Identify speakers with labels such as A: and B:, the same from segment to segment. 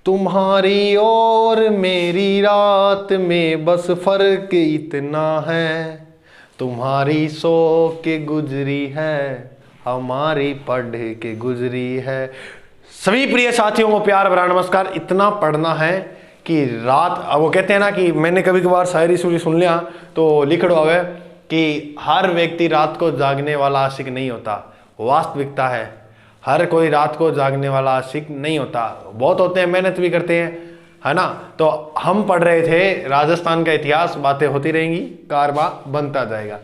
A: तुम्हारी और मेरी रात में बस फर्क इतना है, तुम्हारी सो के गुजरी है, हमारी पढ़ के गुजरी है। सभी प्रिय साथियों को प्यार भरा नमस्कार। इतना पढ़ना है कि रात, अब वो कहते हैं ना कि मैंने कभी कभार शायरी सुन लिया तो लिख दो है कि हर व्यक्ति रात को जागने वाला आशिक नहीं होता। वास्तविकता है, हर कोई रात को जागने वाला आशिक नहीं होता। बहुत होते हैं, मेहनत भी करते हैं, है ना। तो हम पढ़ रहे थे राजस्थान का इतिहास, बातें होती रहेंगी, कारवा बनता जाएगा।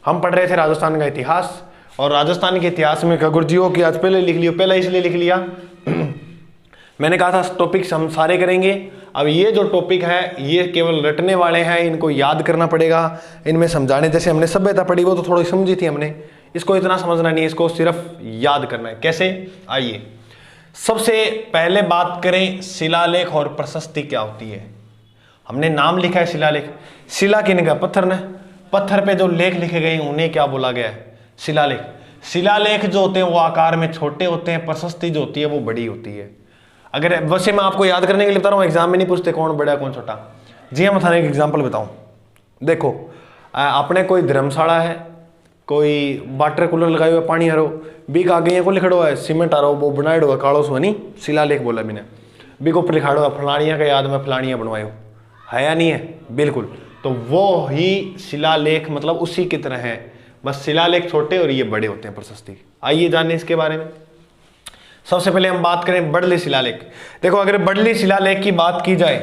A: हम पढ़ रहे थे राजस्थान का इतिहास, और राजस्थान के इतिहास में गुरुजियों की आज पहले लिख लियो, पहले इसलिए लिख लिया मैंने कहा था टॉपिक्स हम सारे करेंगे। अब ये जो टॉपिक है ये केवल रटने वाले हैं, इनको याद करना पड़ेगा, इनमें समझाने, जैसे हमने सभ्यता पढ़ी वो तो थोड़ी समझी थी हमने, इसको इतना समझना नहीं है, इसको सिर्फ याद करना है। कैसे, आइए सबसे पहले बात करें शिलालेख और प्रशस्ति क्या होती है। हमने नाम लिखा है शिलालेख। शिला किन का, पत्थर ने, पत्थर पे जो लेख लिखे गए उन्हें क्या बोला गया है, शिलालेख। शिलालेख जो होते हैं वो आकार में छोटे होते हैं, प्रशस्ति जो होती है वो बड़ी होती है। अगर वैसे मैं आपको याद करने के लिए बता रहा हूँ, एग्जाम में नहीं पूछते कौन बड़ा कौन छोटा। जी हाँ, मैं थाने एक एग्जाम्पल बताऊँ। देखो अपने कोई धर्मशाला है, कोई वाटर कूलर लगाए हुए पानी हरो, बीक आगे को लिखड़ो है सीमेंट आ रहा वो बनाए हुआ कालो सो नहीं, शिलालेख बोला मैंने। बीक ऊपर लिखाड़ो है फलानिया का याद में फलानिया बनवायो, है या नहीं है, बिल्कुल। तो वो ही शिलालेख, मतलब उसी की तरह है, बस शिलालेख छोटे और ये बड़े होते हैं प्रशस्ति। आइए जाने इसके बारे में। सबसे पहले हम बात करें बड़ली शिलालेख। देखो अगर बड़ली शिलालेख की बात की जाए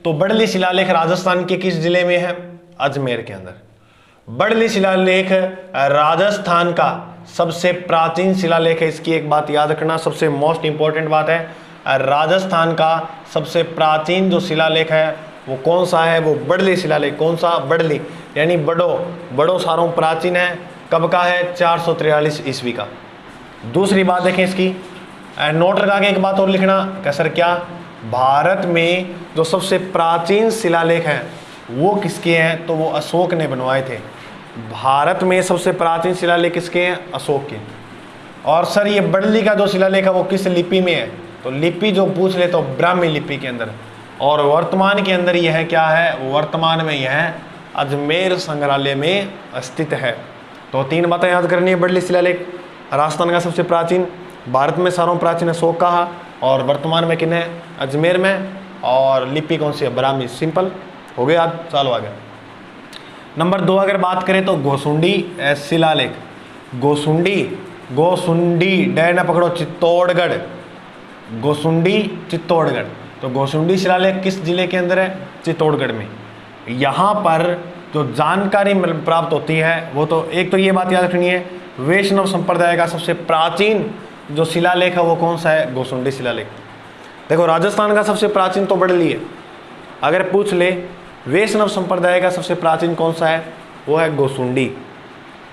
A: तो बड़ली शिलालेख राजस्थान के किस जिले में है, अजमेर के अंदर। बड़ली शिलालेख राजस्थान का सबसे प्राचीन शिलालेख है। इसकी एक बात याद रखना, सबसे मोस्ट इंपॉर्टेंट बात है, राजस्थान का सबसे प्राचीन जो शिलालेख है वो कौन सा है, वो बड़ली शिलालेख। कौन सा, बड़ली, यानी बड़ो सारों प्राचीन है। कब का है, 443 ईस्वी का। दूसरी बात देखें इसकी, नोट लगा के एक बात और लिखना कैसर, क्या भारत में जो सबसे प्राचीन शिलालेख हैं वो किसके हैं, तो वो अशोक ने बनवाए थे। भारत में सबसे प्राचीन शिलालेख किसके हैं, अशोक के। और सर ये बड़ली का जो शिलालेख है वो किस लिपि में है, तो लिपि जो पूछ ले तो ब्राह्मी लिपि के अंदर। और वर्तमान के अंदर यह क्या है, वर्तमान में यह अजमेर संग्रहालय में स्थित है। तो तीन बातें याद करनी है। बड़ली शिलालेख राजस्थान का सबसे प्राचीन, भारत में सारों प्राचीन अशोक का, और वर्तमान में किन है, अजमेर में। और लिपि कौन सी है, ब्राह्मी। सिंपल हो गया, चालो आगे। नंबर 2 अगर बात करें तो गोसुंडी शिलालेख। गोसुंडी डे न पकड़ो, चित्तौड़गढ़, गोसुंडी चित्तौड़गढ़। तो गोसुंडी शिलालेख किस जिले के अंदर है, चित्तौड़गढ़ में। यहाँ पर जो जानकारी प्राप्त होती है वो तो एक तो ये बात याद रखनी है, वैष्णव संप्रदाय का सबसे प्राचीन जो शिलालेख है वो कौन सा है, गोसुंडी शिलालेख। देखो राजस्थान का सबसे प्राचीन तो बड़ली है, अगर पूछ ले वैष्णव संप्रदाय का सबसे प्राचीन कौन सा है, वो है गोसुंडी।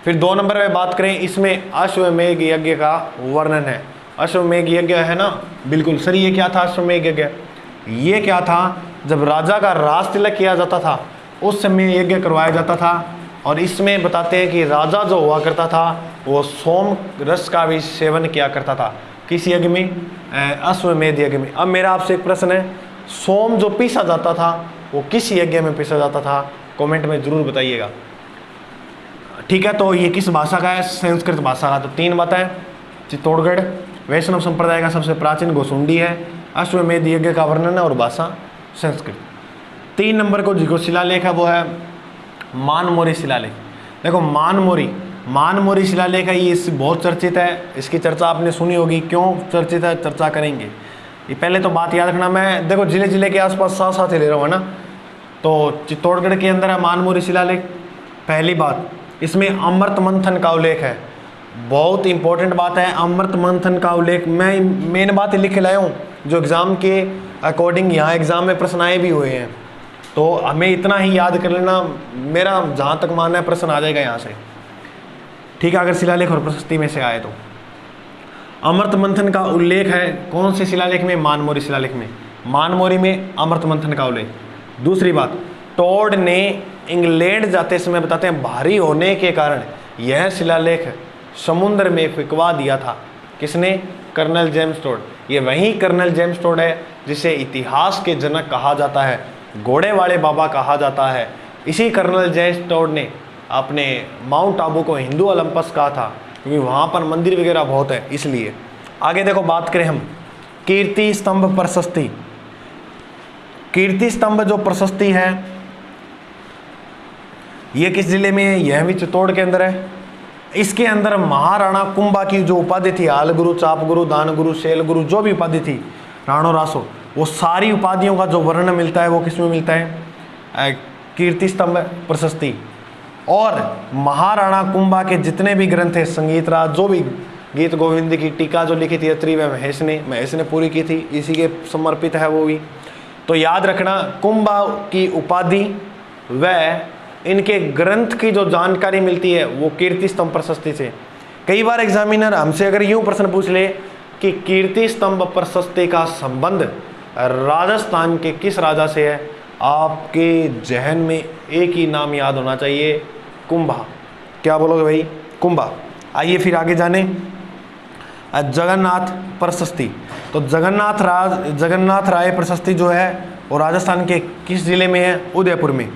A: फिर 2 नंबर में बात करें, इसमें अश्वमेध यज्ञ का वर्णन है। अश्वमेध यज्ञ है ना, बिल्कुल सर। ये क्या था अश्वमेध यज्ञ, ये क्या था, जब राजा का राज तिलक किया जाता था उस समय यज्ञ करवाया जाता था। और इसमें बताते हैं कि राजा जो हुआ करता था वो सोम रस का भी सेवन किया करता था। किस यज्ञ में, अश्वमेध यज्ञ में। अब मेरा आपसे एक प्रश्न है, सोम जो पीसा जाता था वो किस यज्ञ में पीसा जाता था, कमेंट में जरूर बताइएगा, ठीक है। तो ये किस भाषा का है, संस्कृत भाषा का। तो 3 बातें, चित्तौड़गढ़, वैष्णव संप्रदाय का सबसे प्राचीन गोसुंडी है, अश्वमेध यज्ञ का वर्णन है, और भाषा संस्कृत। 3 नंबर को जो शिलालेख है वो है मानमोरी शिलालेख। देखो मानमोरी शिलालेख है, ये बहुत चर्चित है, इसकी चर्चा आपने सुनी होगी। क्यों चर्चित है, चर्चा करेंगे। ये पहले तो बात याद रखना, मैं देखो जिले के आसपास साथ ही ले रहा हूँ, है ना। तो चित्तौड़गढ़ के अंदर है मानमोरी शिलालेख। पहली बात, इसमें अमृत मंथन का उल्लेख है, बहुत इंपॉर्टेंट बात है, अमृत मंथन का उल्लेख। मैं मेन बात लिख के लाया हूँ जो एग्जाम के अकॉर्डिंग यहाँ एग्जाम में प्रश्न आए भी हुए हैं, तो हमें इतना ही याद कर लेना, मेरा जहाँ तक मानना है प्रश्न आ जाएगा यहाँ से, ठीक है। अगर शिलालेख और प्रशस्ति में से आए तो अमृत मंथन का उल्लेख है कौन से शिलालेख में, मानमोरी शिलालेख में। मानमोरी में अमृत मंथन का उल्लेख। दूसरी बात, टोड ने इंग्लैंड जाते समय बताते हैं भारी होने के कारण यह शिलालेख समुद्र में फेंकवा दिया था। किसने, कर्नल जेम्स टोड। ये वही कर्नल जेम्स टोड है जिसे इतिहास के जनक कहा जाता है, घोड़े वाले बाबा कहा जाता है। इसी कर्नल जेम्स टोड ने अपने माउंट आबू को हिंदू ओलंपस कहा था, क्योंकि वहाँ पर मंदिर वगैरह बहुत है इसलिए। आगे देखो, बात करें हम कीर्ति स्तंभ प्रशस्ति। कीर्ति स्तंभ जो प्रशस्ति है ये किस जिले में है? यह भी चित्तौड़ के अंदर है। इसके अंदर महाराणा कुंभा की जो उपाधि थी, आल गुरु, चाप गुरु, दान गुरु, शैल गुरु, जो भी उपाधि थी, राणो रासो, वो सारी उपाधियों का जो वर्णन मिलता है वो किसमें मिलता है? कीर्ति स्तंभ प्रशस्ति। और महाराणा कुंभा के जितने भी ग्रंथ है, संगीत राज, जो भी गीत गोविंद की टीका जो लिखी थी अत्रि व महेश ने पूरी की थी, इसी के समर्पित है वो भी। तो याद रखना, कुंभा की उपाधि व इनके ग्रंथ की जो जानकारी मिलती है वो कीर्ति स्तंभ प्रशस्ति से। कई बार एग्जामिनर हमसे अगर यूं प्रश्न पूछ ले कि कीर्ति स्तंभ प्रशस्ति का संबंध राजस्थान के किस राजा से है, आपके जहन में एक ही नाम याद होना चाहिए, कुंभा। क्या बोलोगे भाई? कुंभा। आइए फिर आगे जाने, जगन्नाथ प्रशस्ति। तो जगन्नाथ राय प्रशस्ति जो है वो राजस्थान के किस जिले में है? उदयपुर में।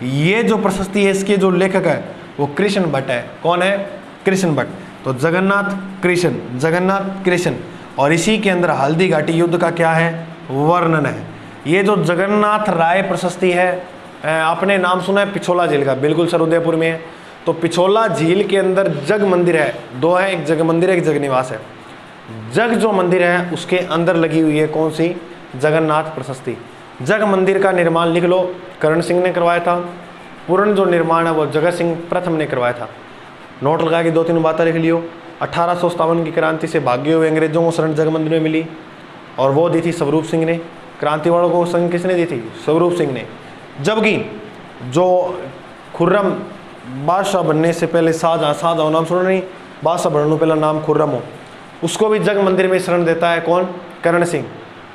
A: ये जो प्रशस्ति है इसके जो लेखक है वो कृष्ण भट्ट है। कौन है? कृष्ण भट्ट। तो जगन्नाथ कृष्ण, और इसी के अंदर हल्दी घाटी युद्ध का क्या है? वर्णन है। ये जो जगन्नाथ राय प्रशस्ति है, आपने नाम सुना है पिछोला झील का? बिल्कुल सर, उदयपुर में है। तो पिछोला झील के अंदर जग मंदिर है, दो है, एक जग मंदिर है, एक जग निवास है। जग जो मंदिर है उसके अंदर लगी हुई है कौन सी? जगन्नाथ प्रशस्ति। जग मंदिर का निर्माण लिख लो, करण सिंह ने करवाया था। पूर्ण जो निर्माण है वो जगत सिंह प्रथम ने करवाया था। नोट लगा के 2-3 बातें लिख लियो। 1857 की क्रांति से भागे हुए अंग्रेजों को शरण जग मंदिर में मिली, और वो दी थी स्वरूप सिंह ने। क्रांति वालों को संग किसने दी थी? स्वरूप सिंह ने। जबकि जो खुर्रम बादशाह बनने से पहले शाहजहां नाम सुना नहीं, बादशाह बनने पहला नाम खुर्रम हो, उसको भी जग मंदिर में शरण देता है कौन? करण सिंह।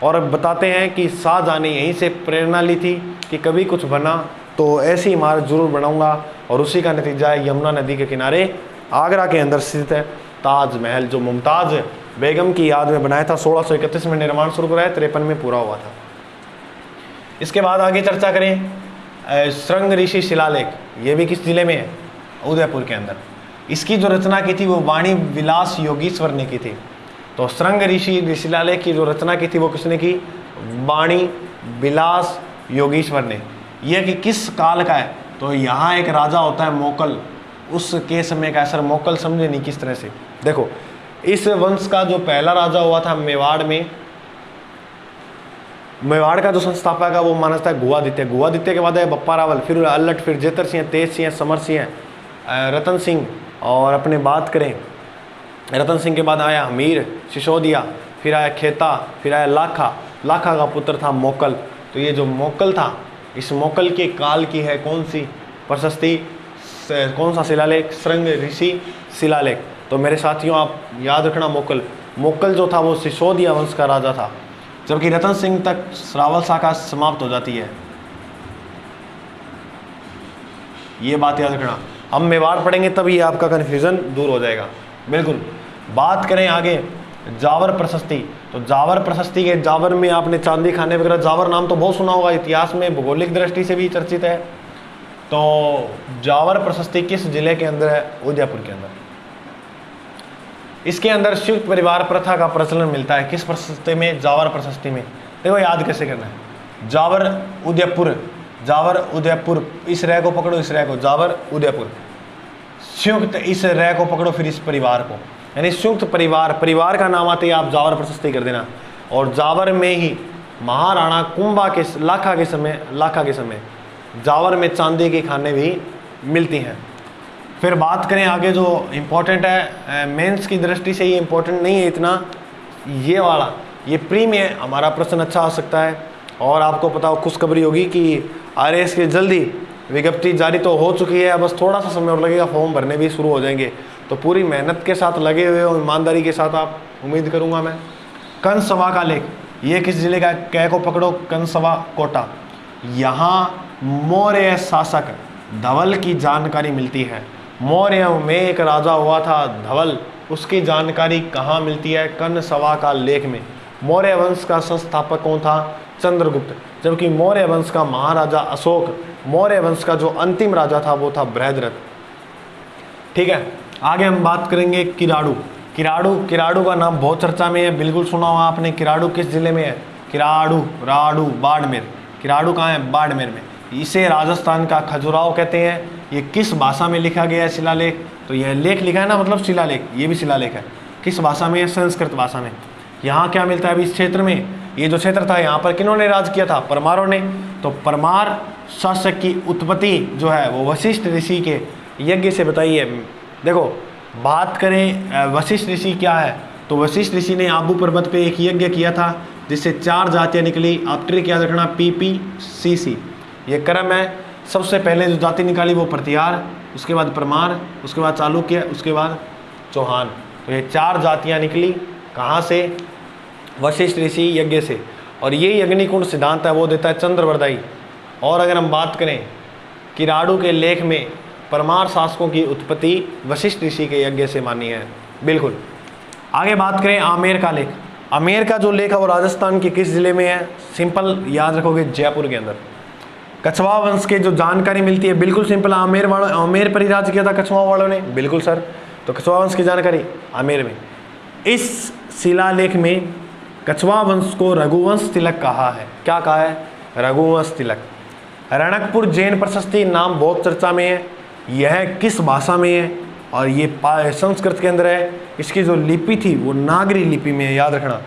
A: और बताते हैं कि शाहजहां ने यहीं से प्रेरणा ली थी कि कभी कुछ बना तो ऐसी इमारत जरूर बनाऊंगा, और उसी का नतीजा है यमुना नदी के किनारे आगरा के अंदर स्थित है ताजमहल, जो मुमताज़ बेगम की याद में बनाया था। 1631 में निर्माण शुरू कराया, 53 में पूरा हुआ था। इसके बाद आगे चर्चा करें श्रृंग ऋषि शिलालेख। ये भी किस जिले में है? उदयपुर के अंदर। इसकी जो रचना की थी वो वाणी विलास योगीश्वर ने की थी। तो श्रृंग ऋषि शिलालेख की जो रचना की थी वो किसने की? वाणी विलास योगीश्वर ने। यह कि किस काल का है? तो यहाँ एक राजा होता है मोकल, उसके समय का। सर मोकल समझे नहीं किस तरह से? देखो, इस वंश का जो पहला राजा हुआ था मेवाड़ में, मेवाड़ का जो संस्थापक है वो माना जाता है गुआदित्य। गुआदित्य के बाद है बप्पा रावल, फिर अल्लट, फिर जेतर सिंह, तेज सिंह, समर सिंह, रतन सिंह, और अपने बात करें रतन सिंह के बाद आया हमीर, सिसोदिया, फिर आया खेता, फिर आया लाखा। लाखा का पुत्र था मोकल। तो ये जो मोकल था, इस मोकल के काल की है कौन सी प्रशस्ति? कौन सा शिलालेख? श्रृंग ऋषि शिलालेख। तो मेरे साथियों आप याद रखना, मोकल जो था वो सिसोदिया वंश का राजा था, जबकि रतन सिंह तक रावल शाखा समाप्त हो जाती है। ये बात याद रखना। हम मेवाड़ पढ़ेंगे तब ये आपका कन्फ्यूजन दूर हो जाएगा। बिल्कुल। बात करें आगे जावर प्रशस्ति। तो जावर प्रशस्ति के, जावर में आपने चांदी खाने वगैरह, जावर नाम तो बहुत सुना होगा, इतिहास में भौगोलिक दृष्टि से भी चर्चित है। तो जावर प्रशस्ति किस जिले के अंदर है? उदयपुर के अंदर। इसके अंदर संयुक्त परिवार प्रथा का प्रचलन मिलता है। किस प्रशस्ति में? जावर प्रशस्ति में। देखो याद कैसे करना है। जावर उदयपुर, जावर उदयपुर, इस रह को पकड़ो, इस रह को, जावर उदयपुर। संयुक्त, इस रह को पकड़ो, फिर इस परिवार को, यानी संयुक्त परिवार, परिवार का नाम आते ही आप जावर प्रशस्ति कर देना। और जावर में ही महाराणा कुंभा के लाखा के समय जावर में चांदी की खाने भी मिलती हैं। फिर बात करें आगे, जो इम्पोर्टेंट है मेंस की दृष्टि से, ये इम्पोर्टेंट नहीं है इतना, ये वाला, ये प्री में हमारा प्रश्न अच्छा आ सकता है। और आपको पता हो, खुशखबरी होगी कि आरएएस की जल्दी विज्ञप्ति जारी तो हो चुकी है, बस थोड़ा सा समय और लगेगा, फॉर्म भरने भी शुरू हो जाएंगे। तो पूरी मेहनत के साथ लगे हुए हो, ईमानदारी के साथ, आप उम्मीद करूँगा मैं। कंसवा का लेख, ये किस जिले का? कै को पकड़ो, कंसवा कोटा। यहाँ मौर्य शासक धवल की जानकारी मिलती है। मौर्य में एक राजा हुआ था धवल, उसकी जानकारी कहाँ मिलती है? कंसवा का लेख में। मौर्य वंश का संस्थापक कौन था? चंद्रगुप्त। जबकि मौर्य वंश का महाराजा अशोक, मौर्य वंश का जो अंतिम राजा था वो था बृहद्रथ। ठीक है, आगे हम बात करेंगे किराडू। किराडू का नाम बहुत चर्चा में है, बिल्कुल सुना होगा आपने। किराडू किस जिले में है? किराडू, राडू, बाड़मेर। किराडू कहाँ है? बाड़मेर में। इसे राजस्थान का खजुराहो कहते हैं। ये किस भाषा में लिखा गया है शिलालेख? तो यह लेख लिखा है ना, मतलब शिलालेख, ये भी शिलालेख है। किस भाषा में है? संस्कृत भाषा में। यहाँ क्या मिलता है अभी इस क्षेत्र में? ये जो क्षेत्र था यहाँ पर किन्होंने राज किया था? परमारों ने। तो परमार शासक की उत्पत्ति जो है वो वशिष्ठ ऋषि के यज्ञ से बताइए। देखो, बात करें वशिष्ठ ऋषि क्या है, तो वशिष्ठ ऋषि ने आबू पर्वत पे एक यज्ञ किया था जिससे 4 जातियाँ निकली। आप ट्रिक याद रखना, PPCC ये क्रम है। सबसे पहले जो जाति निकाली वो प्रतिहार, उसके बाद परमार, उसके बाद चालुक्य, उसके बाद चौहान। तो ये 4 जातियाँ निकली कहाँ से? वशिष्ठ ऋषि यज्ञ से। और ये अग्निकुंड सिद्धांत है वो देता है चंद्रवरदाई। और अगर हम बात करें किराडू के लेख में परमार शासकों की उत्पत्ति वशिष्ठ ऋषि के यज्ञ से मानी है। बिल्कुल। आगे बात करें आमेर का लेख। आमेर का जो लेख है वो राजस्थान के किस जिले में है? सिंपल याद रखोगे, जयपुर के अंदर। कछवाहा वंश के जो जानकारी मिलती है, बिल्कुल सिंपल, आमेर पर ही राज किया था कछवाहा वालों ने। बिल्कुल सर। तो कछवाहा वंश की जानकारी आमेर में। इस शिलालेख में कछवाहा वंश को रघुवंश तिलक कहा है। क्या कहा है? रघुवंश तिलक। रणकपुर जैन प्रशस्ति नाम बहुत चर्चा में है। यह किस भाषा में है? और ये संस्कृत के अंदर है। इसकी जो लिपि थी वो नागरी लिपि में है, याद रखना।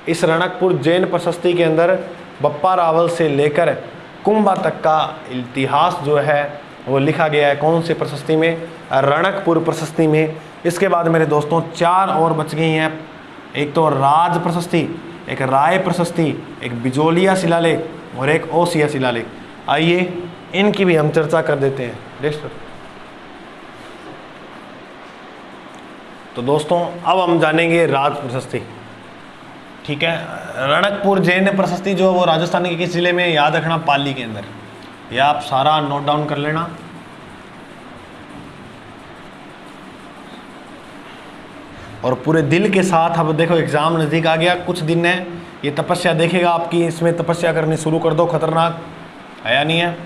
A: इस रणकपुर जैन प्रशस्ति के अंदर बप्पा रावल से लेकर कुंभा तक का इतिहास जो है वो लिखा गया है। कौन से प्रशस्ति में? रणकपुर प्रशस्ति में। इसके बाद मेरे दोस्तों 4 और बच गई हैं। एक तो राज प्रशस्ति, एक राय प्रशस्ति, एक बिजोलिया शिलालेख और एक ओसिया शिलालेख। आइए इनकी भी हम चर्चा कर देते हैं। नेक्स्ट। तो दोस्तों अब हम जानेंगे राज प्रशस्ति। ठीक है, रणकपुर जैन प्रशस्ति जो वो राजस्थान के किस जिले में? याद रखना, पाली के अंदर। यह आप सारा नोट डाउन कर लेना। और पूरे दिल के साथ। अब देखो एग्जाम नज़दीक आ गया, कुछ दिन है, ये तपस्या देखेगा आपकी, इसमें तपस्या करनी शुरू कर दो। खतरनाक है या नहीं है?